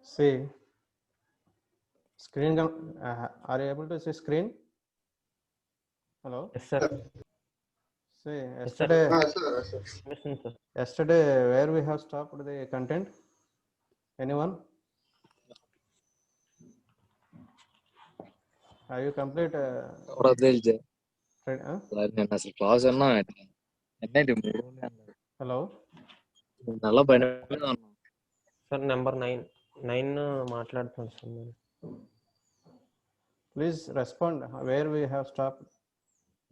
See, screen. Are you able to see screen? Hello. Yes, sir. See, Yes, sir. Listen, sir. yesterday, where we have stopped the content? Anyone? Have you complete? నేను అసలు class అన్నా ఎన్నంటి 3 Hello. నెల పైన ఉన్నాం. Sir number 9 మాట్లాడుతున్నాను sir నేను. Please respond where we have stopped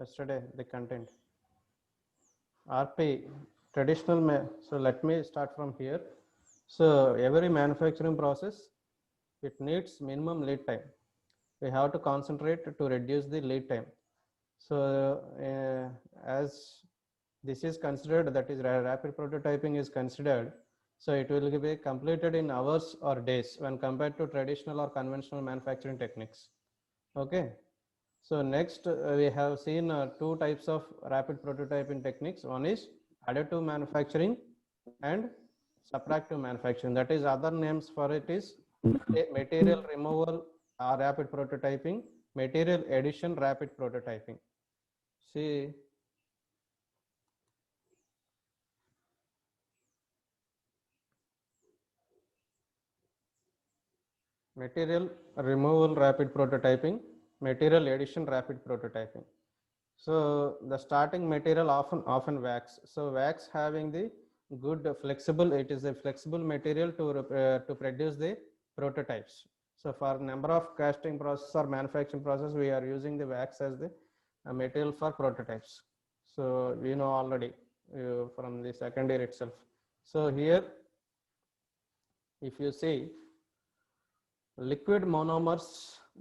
yesterday the content. RP traditional. So let me start from here. So every manufacturing process, it needs minimum lead time. We have to concentrate to reduce the lead time. So as this is considered, that is rapid prototyping is considered, so it will be completed in hours or days when compared to traditional or conventional manufacturing techniques. Okay, so next we have seen two types of rapid prototyping techniques. One is additive manufacturing and subtractive manufacturing. That is, other names for it is material removal rapid prototyping, material addition rapid prototyping. See, material removal rapid prototyping, material addition rapid prototyping. So the starting material often wax. So wax having the good flexible, it is a flexible material to produce the prototypes. So for number of casting process or manufacturing process, we are using the wax as the material for prototypes. So we know already from the second year itself. So here, if you see liquid monomers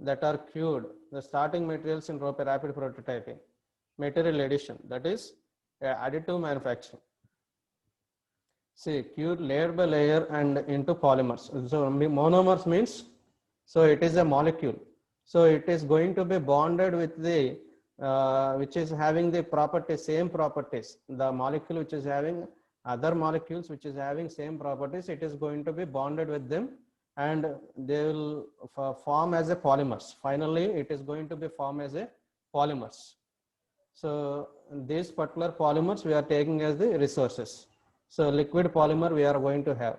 that are cured, the starting materials in rapid prototyping, material addition, that is additive manufacturing. See, cured layer by layer and into polymers. So monomers means, so it is a molecule. So it is going to be bonded with the which is having the properties, same properties. The molecule which is having other molecules which is having same properties, it is going to be bonded with them and they will form as a polymers. Finally, it is going to be formed as a polymers. So these particular polymers we are taking as the resources. So liquid polymer we are going to have.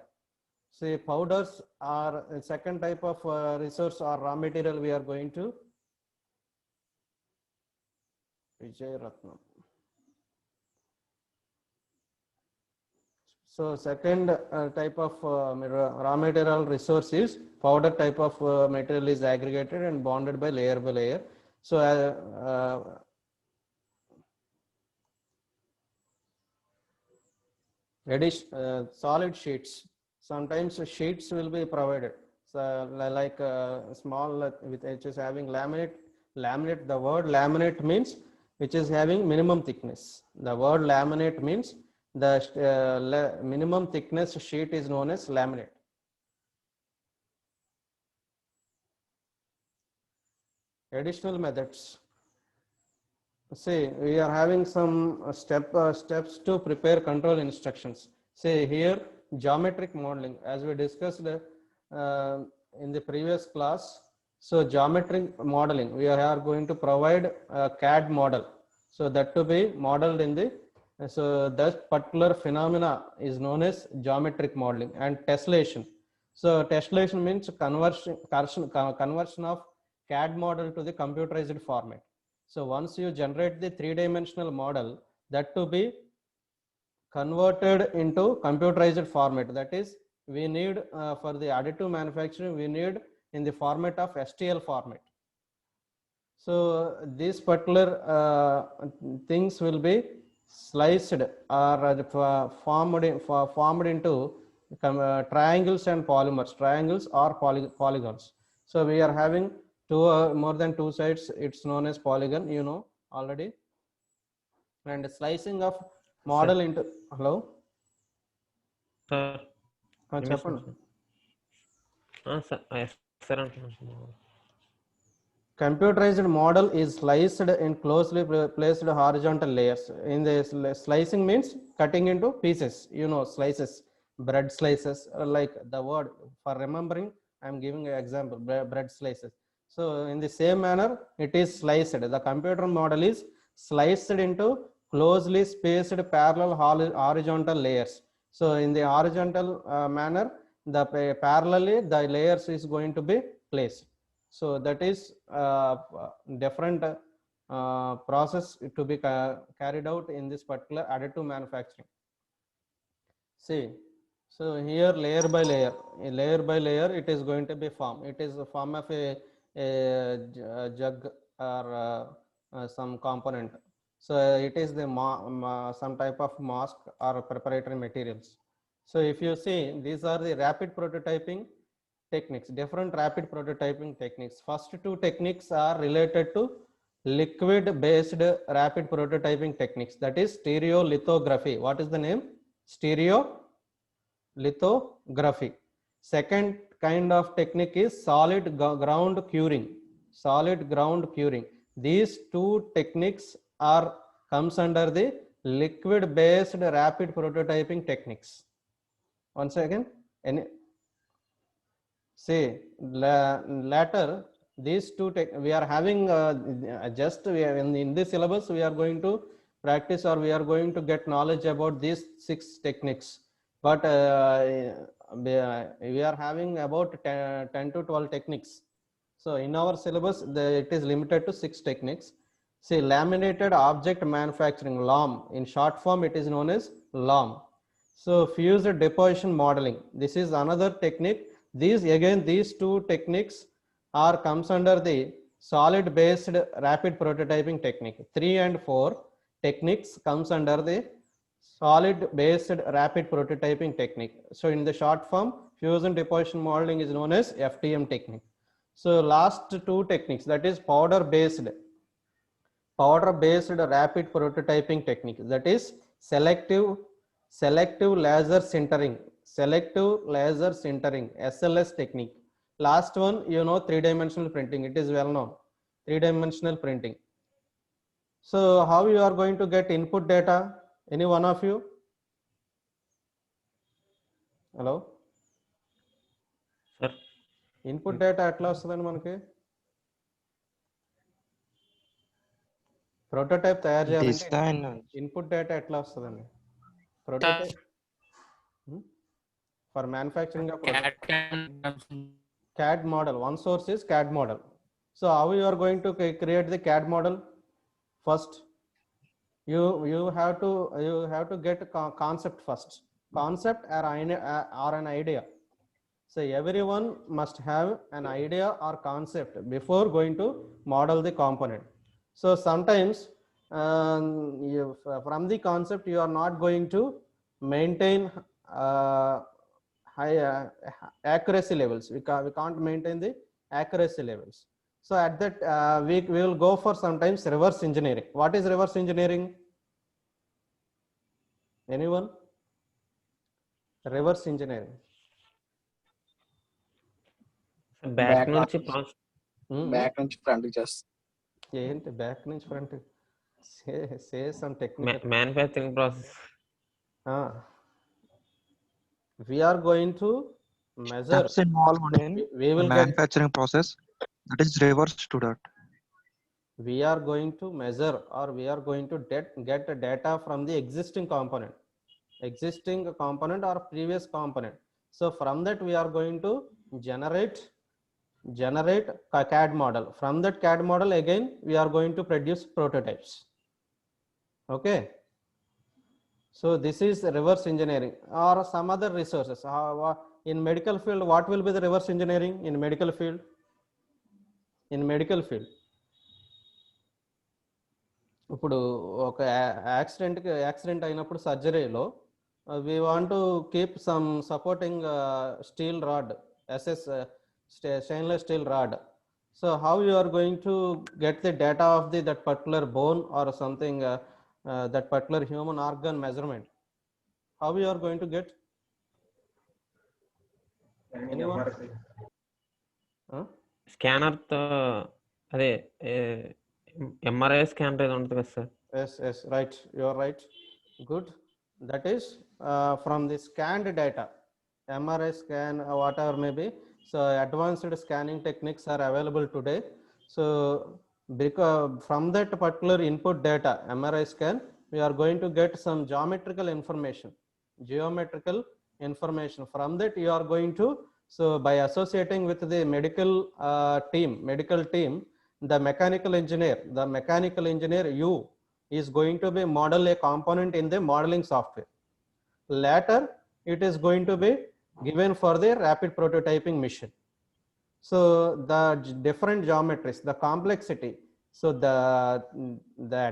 See, powders are a second type of resource or raw material we are going to. Vijay Ratnam. So second type of raw material resource is powder type of material is aggregated and bonded by layer. So solid sheets. Sometimes sheets will be provided. So like small with which is having laminate. The word laminate means which is having minimum thickness. The word laminate means the minimum thickness sheet is known as laminate. Additional methods. See, we are having some steps to prepare control instructions. See here, geometric modeling, as we discussed in the previous class. So geometric modeling, we are going to provide a CAD model. So that to be modeled in the, so that particular phenomena is known as geometric modeling. And tessellation. So tessellation means conversion of CAD model to the computerized format. So once you generate the three-dimensional model, that to be converted into computerized format. That is, we need for the additive manufacturing, we need in the format of STL format. So these particular things will be sliced or formed into triangles and polymers, triangles or polygons. So we are having more than two sides, it's known as polygon, you know already. And slicing of model into, hello sir, చెప్పండి. sir అంటున్నాను. Computerized model is sliced in closely placed horizontal layers. In the slicing means cutting into pieces, you know, slices, bread slices, like the word for remembering I'm giving an example, bread slices. So in the same manner, it is sliced. The computer model is sliced into closely spaced parallel horizontal layers. So in the horizontal manner, the parallelly the layers is going to be placed. So that is different process to be carried out in this particular additive manufacturing. See, so here layer by layer, it is going to be form. It is a form of a jug or some component. So it is the some type of mask or preparatory materials. So if you see, these are the rapid prototyping techniques, different rapid prototyping techniques. First two techniques are related to liquid based rapid prototyping techniques, that is stereolithography. What is the name? Stereolithography. Second kind of technique is solid ground curing. Solid ground curing. These two techniques are comes under the liquid based rapid prototyping techniques. Once again, any say later these two we are having just we are in this syllabus we are going to practice, or we are going to get knowledge about these 6 techniques, but we are having about 10 to 12 techniques. So in our syllabus it is limited to 6 techniques. See, laminated object manufacturing, LOM, in short form it is known as LOM. So fused deposition modeling, this is another technique. These two techniques are comes under the solid based rapid prototyping technique. 3 and 4 techniques comes under the solid based rapid prototyping technique. So in the short form, fusion deposition modeling is known as FDM technique. So last two techniques, that is powder based rapid prototyping technique, that is selective laser sintering, SLS technique. Last one, you know, 3-dimensional printing, it is well known, 3-dimensional printing. So how you are going to get input data? Any one of you? Hello? Sir, input data ఎట్లా వస్తుందండి మనకి? Prototype తయారు చేయాలంటే Design. Input data ఎట్లా వస్తుందండి? Prototype for manufacturing of CAD model. One source is CAD model. So how you are going to create the CAD model? First, you have to get a concept first. Concept or an idea. So everyone must have an idea or concept before going to model the component. So sometimes from the concept you are not going to maintain high accuracy levels. We can't maintain the accuracy levels. So at that we will go for sometimes reverse engineering. What is reverse engineering? Anyone? Reverse engineering. Back నుంచి process back నుంచి front చేస్తాం. ఏంటి back నుంచి front? Say some technique. Manufacturing process. We are going to measure. Steps involved in We will manufacturing process. That is reverse to that. We are going to measure, or we are going to get the data from the existing component or previous component. So from that we are going to generate a CAD model. From that CAD model again we are going to produce prototypes. Okay, so this is reverse engineering or some other resources. In medical field, what will be the reverse engineering in medical field? ఇప్పుడు ఒక accident అయినప్పుడు సర్జరీలో we want to keep some supporting steel rod, stainless steel rod. So how you are going to get the data of that particular bone or something, that particular human organ measurement? How you are going to get? Anyone? Scanner తో అదే MRI scanner ఏదో ఉంటుంది కదా sir. Yes, right, you are right, good. That is from the scanned data, MRI scan, whatever may be. So advanced scanning techniques are available today. So because from that particular input data, MRI scan, we are going to get some geometrical information. From that you are going to, so by associating with the medical team, the mechanical engineer U is going to be model a component in the modeling software. Later it is going to be given for the rapid prototyping mission. So the different geometries, the complexity. So the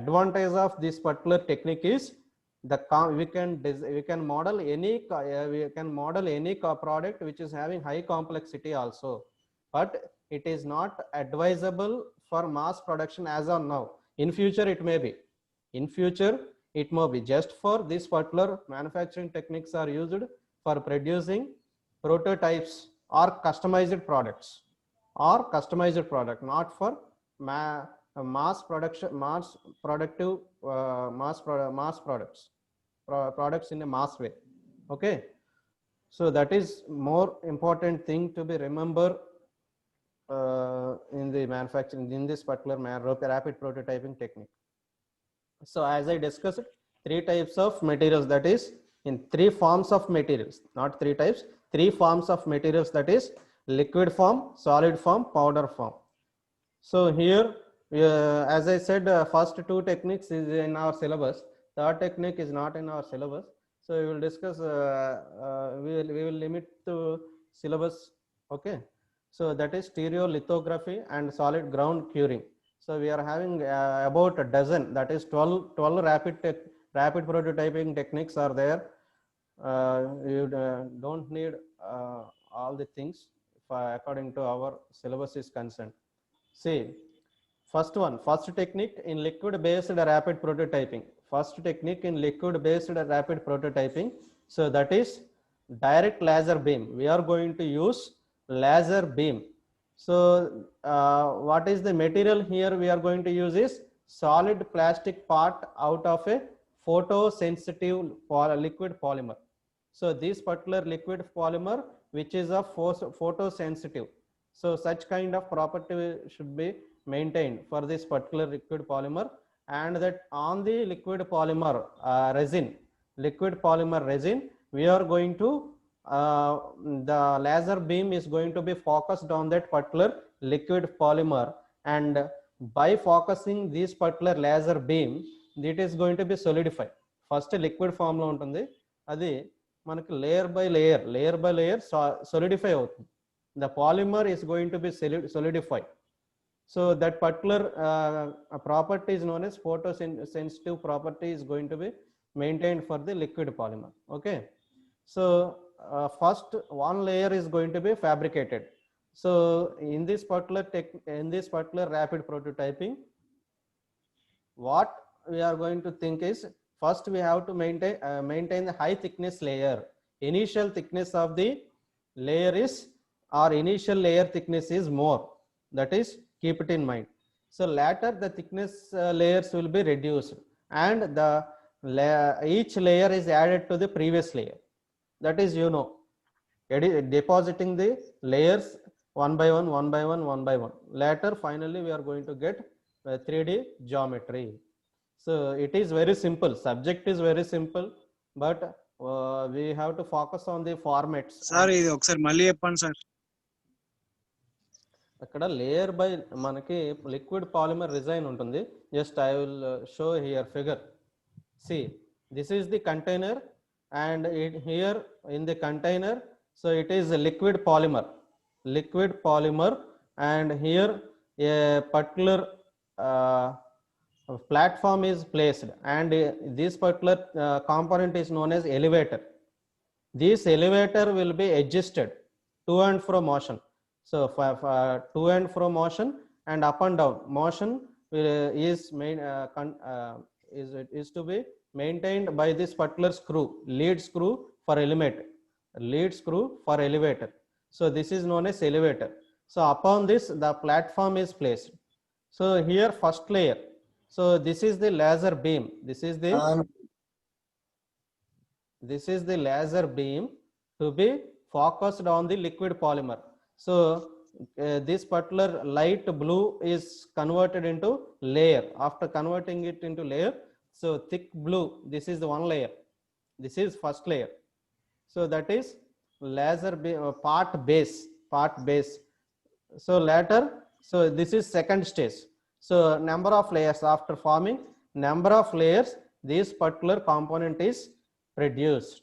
advantage of this particular technique is we can model any product which is having high complexity also, but it is not advisable for mass production as of now. In future it may be. Just for this particular manufacturing techniques are used for producing prototypes or customized products, not for mass products in a mass way. Okay, so that is more important thing to be remember in the manufacturing, in this particular rapid prototyping technique. So as I discussed, 3 types of materials, that is in 3 forms of materials, not 3 types, 3 forms of materials, that is liquid form, solid form, powder form. So here, as I said, first 2 techniques is in our syllabus. Third technique is not in our syllabus. So we will discuss, we will limit to syllabus. Okay. So that is stereolithography and solid ground curing. So we are having about a dozen, that is 12 rapid prototyping techniques are there. You don't need all the things according to our syllabus is concerned. See, first technique in liquid based rapid prototyping. So that is direct laser beam. We are going to use laser beam. So what is the material here we are going to use is solid plastic part out of a photosensitive liquid polymer. So this particular liquid polymer which is a photosensitive. So such kind of property should be maintained for this particular liquid polymer, and that on the liquid polymer resin, we are going to the laser beam is going to be focused on that particular liquid polymer, and by focusing this particular laser beam, it is going to be solidified. First liquid form lo untundi, adi manaki layer by layer solidify avutundi. The polymer is going to be solidified. So that particular property is known as photosensitive property is going to be maintained for the liquid polymer. Okay. So first 1 layer is going to be fabricated. So in this particular rapid prototyping, what we are going to think is, first we have to maintain the high thickness layer. Initial thickness of the layer is, or initial layer thickness is more. That is, keep it in mind. So later the thickness layers will be reduced, and the each layer is added to the previous layer. That is, depositing the layers one by one. Later finally we are going to get 3D geometry. So it is very simple, subject is very simple, but we have to focus on the formats. Sir ఇది ఒకసారి మళ్ళీ చెప్పండి sir. అక్కడ layer by మనకి liquid polymer design ఉంటుంది. Just I will show here figure. See, this is the container, and here in the container, so it is a liquid polymer, and here a particular platform is placed, and this particular component is known as elevator. This elevator will be adjusted to and fro motion. So for to and fro motion and up and down motion is to be maintained by this particular screw, lead screw for elevator. So this is known as elevator. So upon this the platform is placed. So here first layer, so this is the laser beam, this is the laser beam to be focused on the liquid polymer. So this particular light blue is converted into layer. After converting it into layer, so thick blue, this is the one layer. This is first layer. So that is part base. So later, so this is second stage. So number of layers, after forming number of layers, this particular component is produced.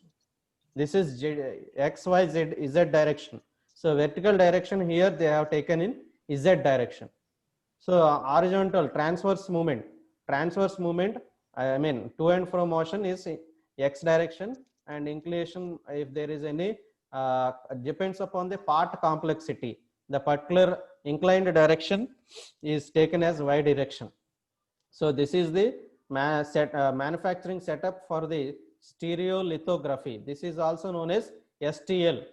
This is X, Y, Z, Z direction. So vertical direction here they have taken in Z direction. So horizontal transverse movement, I mean to and fro motion is X direction, and inclination, if there is any, depends upon the part complexity. The particular inclined direction is taken as Y direction. So this is the manufacturing setup for the stereolithography. This is also known as STL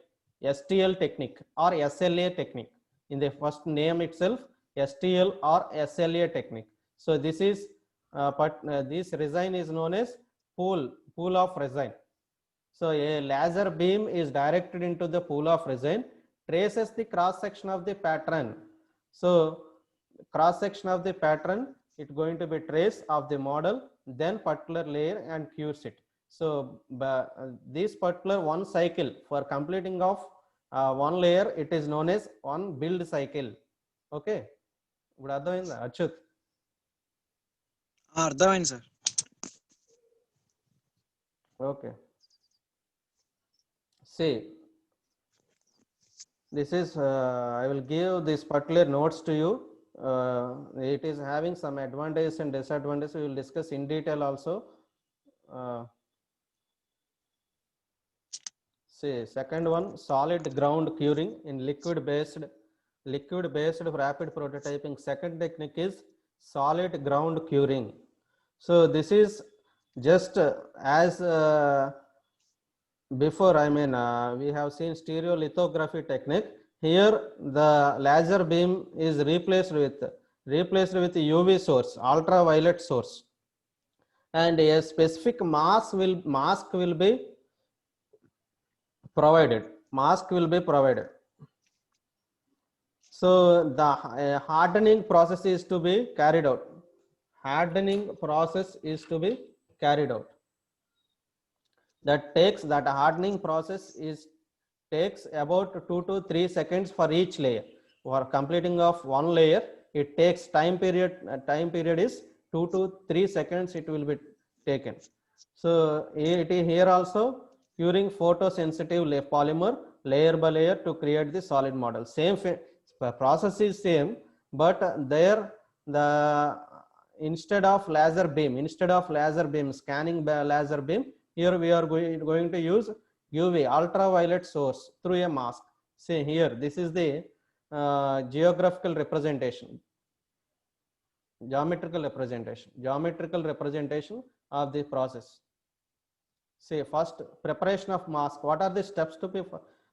technique or SLA technique. In the first name itself, STL or SLA technique. So this is this resin is known as pool of resin. So a laser beam is directed into the pool of resin, traces the cross section of the pattern. So cross section of the pattern, it's going to be trace of the model, then particular layer and cures it. So this particular one cycle for completing of one layer, it is known as one build cycle. Okay, ఇప్పుడు అర్థమైందా అచ్యుత్? అర్థమైంది sir. Okay. See, this is I will give this particular notes to you. It is having some advantages and disadvantages. We will discuss in detail also. See, second one, solid ground curing in liquid based rapid prototyping. Second technique is solid ground curing. So this is just as before, I mean, we have seen stereolithography technique. Here the laser beam is replaced with UV source, ultraviolet source, and a specific mask will be provided. So the hardening process is to be carried out. That hardening process takes about 2 to 3 seconds for each layer. For completing of one layer, it takes time period is 2 to 3 seconds it will be taken. So here also curing photosensitive polymer layer by layer to create the solid model. Same process is same, but there the instead of laser beam scanning by laser beam, here we are going to use UV ultraviolet source through a mask. See here, this is the geometrical representation of the process. See, first preparation of mask. What are the steps to be?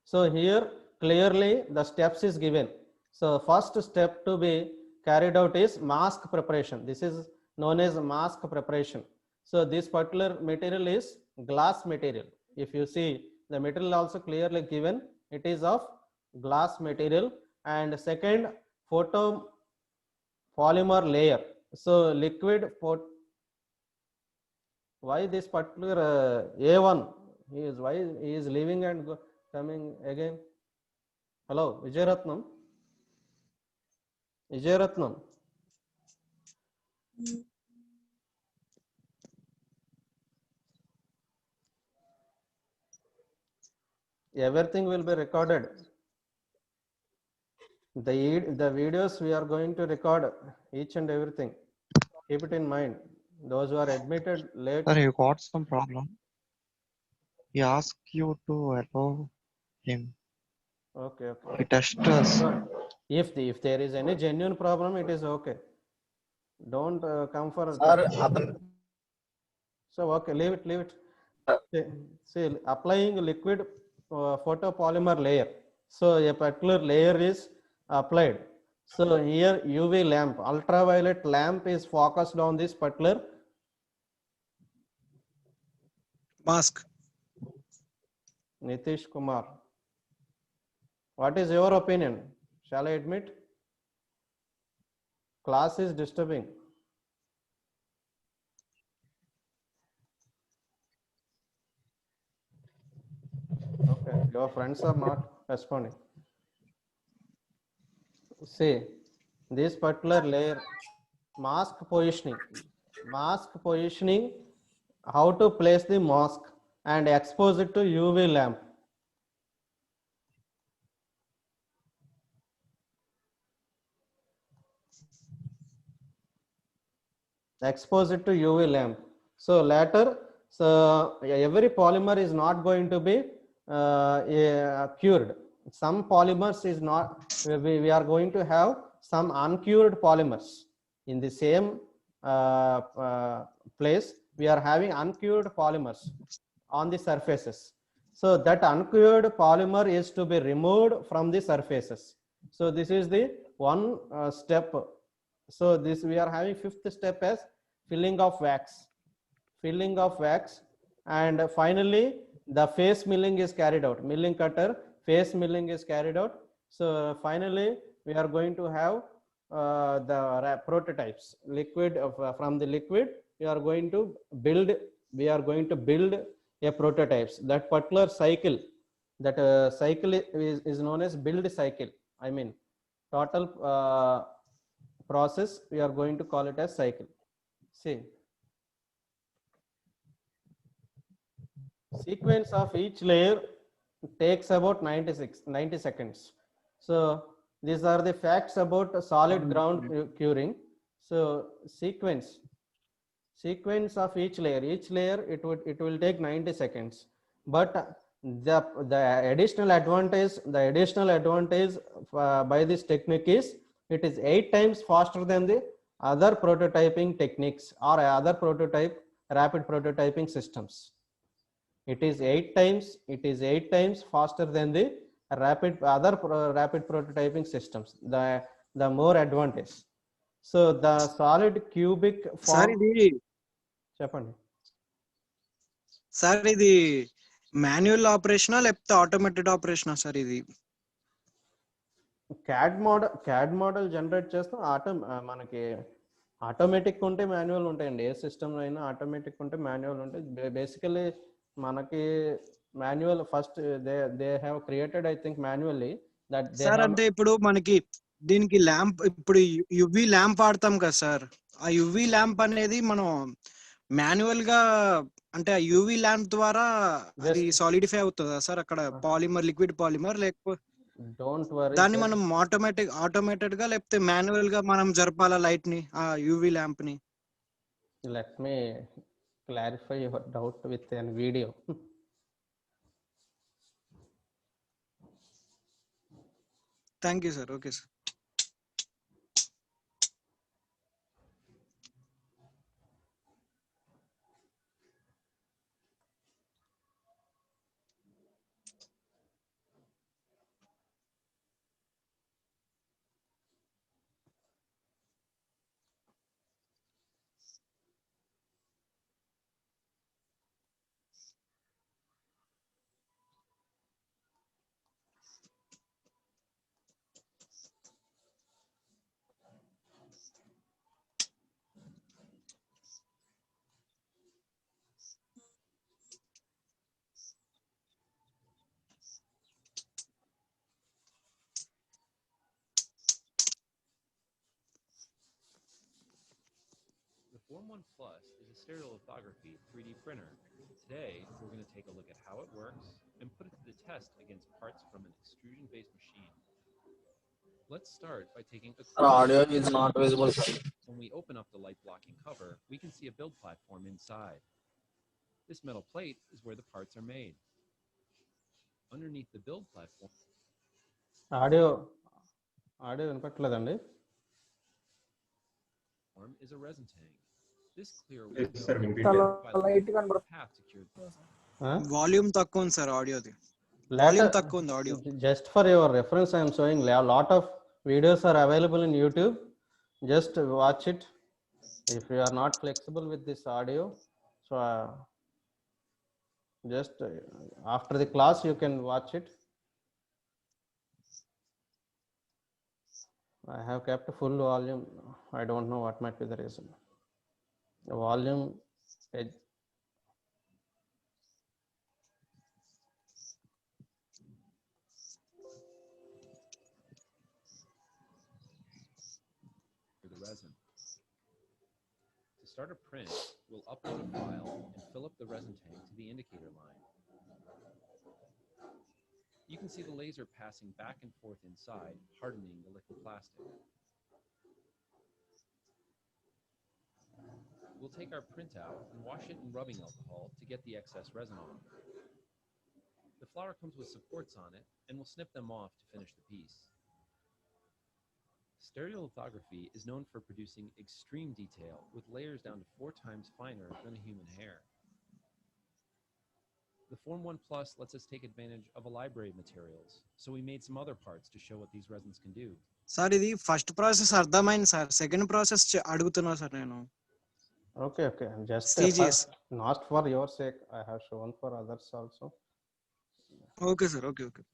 So here clearly the steps is given. So first step to be carried out is mask preparation. This is known as mask preparation. So this particular material is glass material. If you see, the material also clearly given, it is of glass material. And second, photopolymer layer. So liquid why this particular A1 why he is leaving and coming again? Hello, Vijayratnam. Everything will be recorded. The videos we are going to record each and everything. Keep it in mind. Those who are admitted late. Sir, you got some problem. He asked you to allow him. Okay. He tested us. If there is any genuine problem, it is okay. Don't come for. So okay, leave it. See, applying liquid photopolymer layer. So a particular layer is applied. So here UV lamp, ultraviolet lamp is focused on this particular mask. Nitish Kumar. What is your opinion? Shall I admit? Class is disturbing. Okay, your friends are not responding. See, this particular layer, mask positioning, how to place the mask and expose it to UV lamp. Expose it to UV lamp. So later, so every polymer is not going to be cured. Some polymers is not, we are going to have some uncured polymers in the same place. We are having uncured polymers on the surfaces. So that uncured polymer is to be removed from the surfaces. So this is the one step. So this we are having fifth step as filling of wax, and finally the face milling is carried out. Milling cutter face milling is carried out. So finally we are going to have the prototypes. Liquid from the liquid we are going to build. We are going to build a prototypes. That particular cycle, that cycle is known as build cycle. I mean total process, we are going to call it as cycle. See, sequence of each layer takes about 90 seconds. So these are the facts about solid ground curing. So sequence of each layer it will take 90 seconds. But the additional advantage by this technique is it is 8 times faster than the other prototyping techniques or other rapid prototyping systems. It is 8 times faster than the rapid prototyping systems. The more advantage. So the solid cubic sir form. ఇది చెప్పండి. Sir ఇది manual ఆపరేషనా లేకపోతే automated ఆపరేషనా sir ఇది? CAD model generate చేస్తాం. మనకి automatic ఉంటే manual ఉంటాయండి. ఏ system అయినా ఆటోమేటిక్ ఉంటే మాన్యువల్ ఉంటాయి. బేసికలీ మనకి manual first they have created I think manually that they sir అంటే ఇప్పుడు మనకి దీనికి ల్యాంప్, ఇప్పుడు యువి ల్యాంప్ వాడతాం కదా సార్, ఆ యువి ల్యాంప్ అనేది మనం మాన్యువల్ గా అంటే ఆ యువి ల్యాంప్ ద్వారా అది సాలిడిఫై అవుతుందా సార్ అక్కడ పాలిమర్, లిక్విడ్ పాలిమర్, లేకపోతే డోంట్ వరీ దాన్ని మనం ఆటోమేటెడ్ గా లేకపోతే మాన్యువల్ గా మనం జరపాలా లైట్ ని, ఆ యువి ల్యాంప్ ని? Let me clarify your doubt with an video. Thank you sir. Okay sir. The Form 1 Plus is a stereolithography 3D printer. Today, we're going to take a look at how it works and put it to the test against parts from an extrusion-based machine. Let's start by taking a Our audio is not visible, sir. When we open up the light-blocking cover, we can see a build platform inside. This metal plate is where the parts are made. Underneath the build platform audio వినపట్లేదండి. is a resin tank. This clear path to cure. Volume తక్కువ ఉంది sir ఆడియోది. Volume తక్కువ ఉంది audio. Just for your reference, I am showing a lot of videos are available in YouTube. Just watch it. If you are not flexible with this audio, so just after the class you can watch it. I have kept full volume. I don't know what might be the reason. The volume edge. For the resin. To start a print, we'll upload a file and fill up the resin tank to the indicator line. You can see the laser passing back and forth inside, hardening the liquid plastic. We'll take our printout and wash it in rubbing alcohol to get the excess resin off. The flower comes with supports on it, and we'll snip them off to finish the piece. Stereolithography is known for producing extreme detail with layers down to 4 times finer than a human hair. The Form 1 Plus lets us take advantage of a library of materials, so we made some other parts to show what these resins can do. Sir ఇది first process అర్థమైంది sir, second process అడుగుతున్నా sir నేను. Okay, okay. Just CGS. not for your sake. I have shown for others also. Okay sir, okay okay.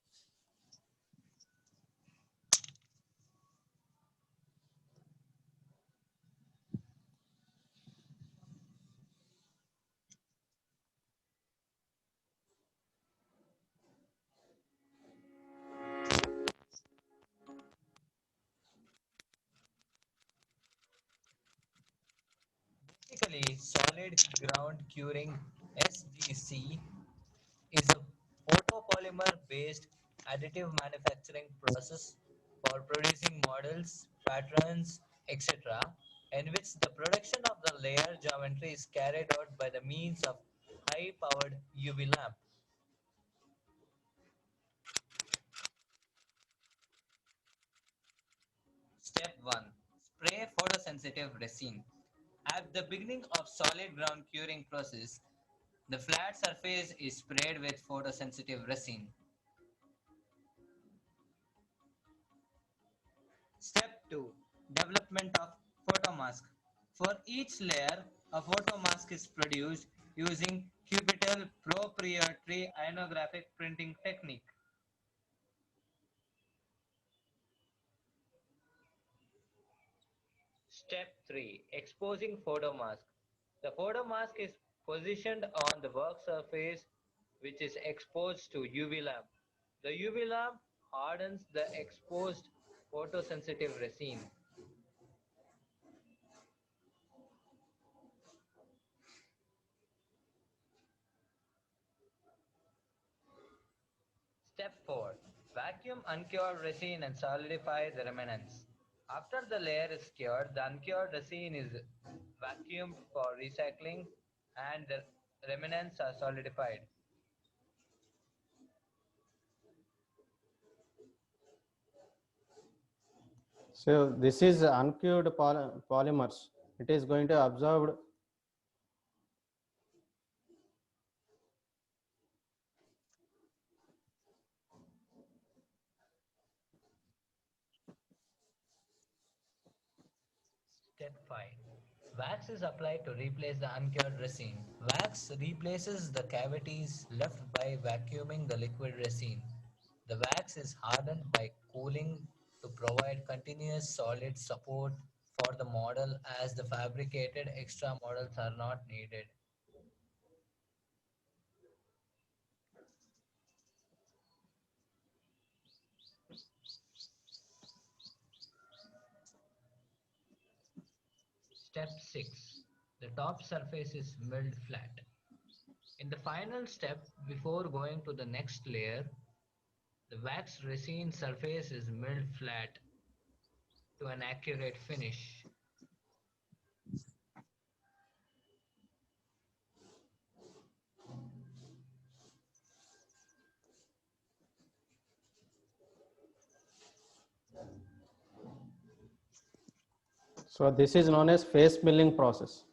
Basically, solid ground curing (SGC) is a photopolymer-based additive manufacturing process for producing models, patterns, etc., in which the production of the layer geometry is carried out by the means of high-powered UV lamp. Step 1. Spray photosensitive resin. At the beginning of solid ground curing process, the flat surface is sprayed with photosensitive resin. Step 2. Development of photomask. For each layer, a photomask is produced using cubital proprietary ionographic printing technique. Step 3. Exposing photomask. The photomask is positioned on the work surface which is exposed to UV lamp. The UV lamp hardens the exposed photosensitive resin. Step 4. Vacuum uncured resin and solidify the remnants. After the layer is cured, the uncured resin is vacuumed for recycling and the remnants are solidified. So this is uncured polymers. It is going to absorb. Step 5. Wax is applied to replace the uncured resin. Wax replaces the cavities left by vacuuming the liquid resin. The wax is hardened by cooling to provide continuous solid support for the model as the fabricated extra models are not needed. Step 6. The top surface is milled flat. In the final step before going to the next layer, the wax resin surface is milled flat to an accurate finish. So this is known as face milling process.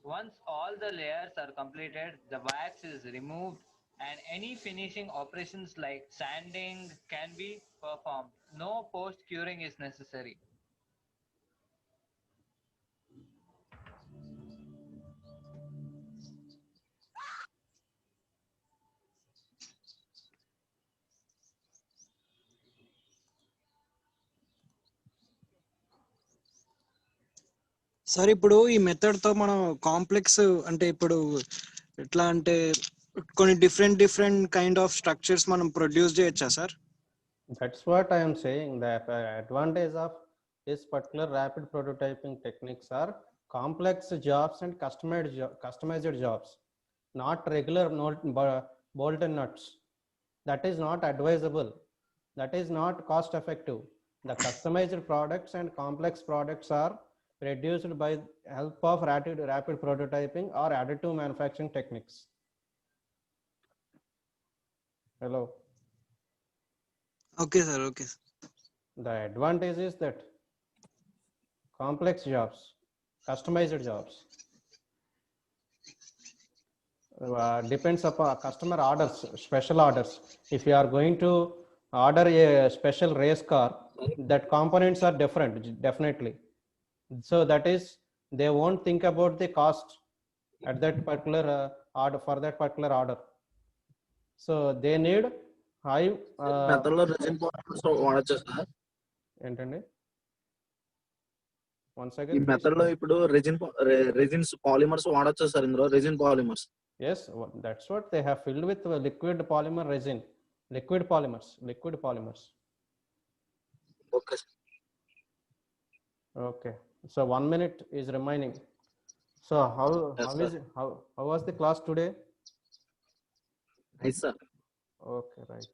Once all the layers are completed, the wax is removed and any finishing operations like sanding can be performed. No post-curing is necessary. Sir ఇప్పుడు ఈ method తో మనం complex అంటే ఇప్పుడు ఎట్లా అంటే కొన్ని different kind of structures మనం ప్రొడ్యూస్ చేయొచ్చా sir? That's what I am saying. The advantage of this particular rapid prototyping techniques are complex jobs and customized jobs, not regular bolt and nuts. That is not advisable. That is not cost effective. The customized products and complex products are produced by help of rapid prototyping or additive manufacturing techniques. Hello. Okay sir, okay. The advantage is that complex jobs, customized jobs, depends upon customer orders, special orders. If you are going to order a special race car, that components are different, definitely. So that is, they won't think about the cost at that particular order, for that particular order. So they need high method లో resin polymers వాడొచ్చా sir? ఏంటండి? Once ఈ again, method లో ఇప్పుడు resins polymers వాడొచ్చా sir? ఇందులో resin polymers. yes, that's what they have filled with liquid polymer resin, liquid polymers. Okay sir. Okay, so 1 minute is remaining. So how was the class today? Nice sir. Okay, right.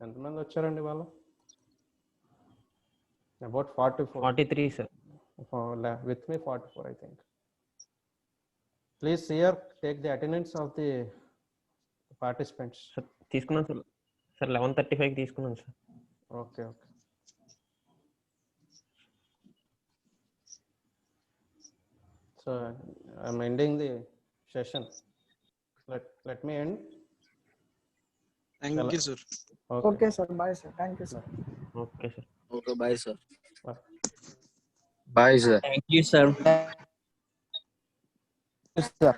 ఎంతమంది వచ్చారండి వాళ్ళ? About 44. 43 sir. With me 44, I think. Please here take the attendance of the participants. Sir తీసుకున్నాను సార్. Sir 11:35 తీసుకున్నాను sir. Okay. So I'm ending the session. Let me end. Thank you sir. Okay, sir. Bye, sir. Thank you, sir. Okay sir. Okay, bye sir. Bye sir. Thank you, sir. Yes, sir.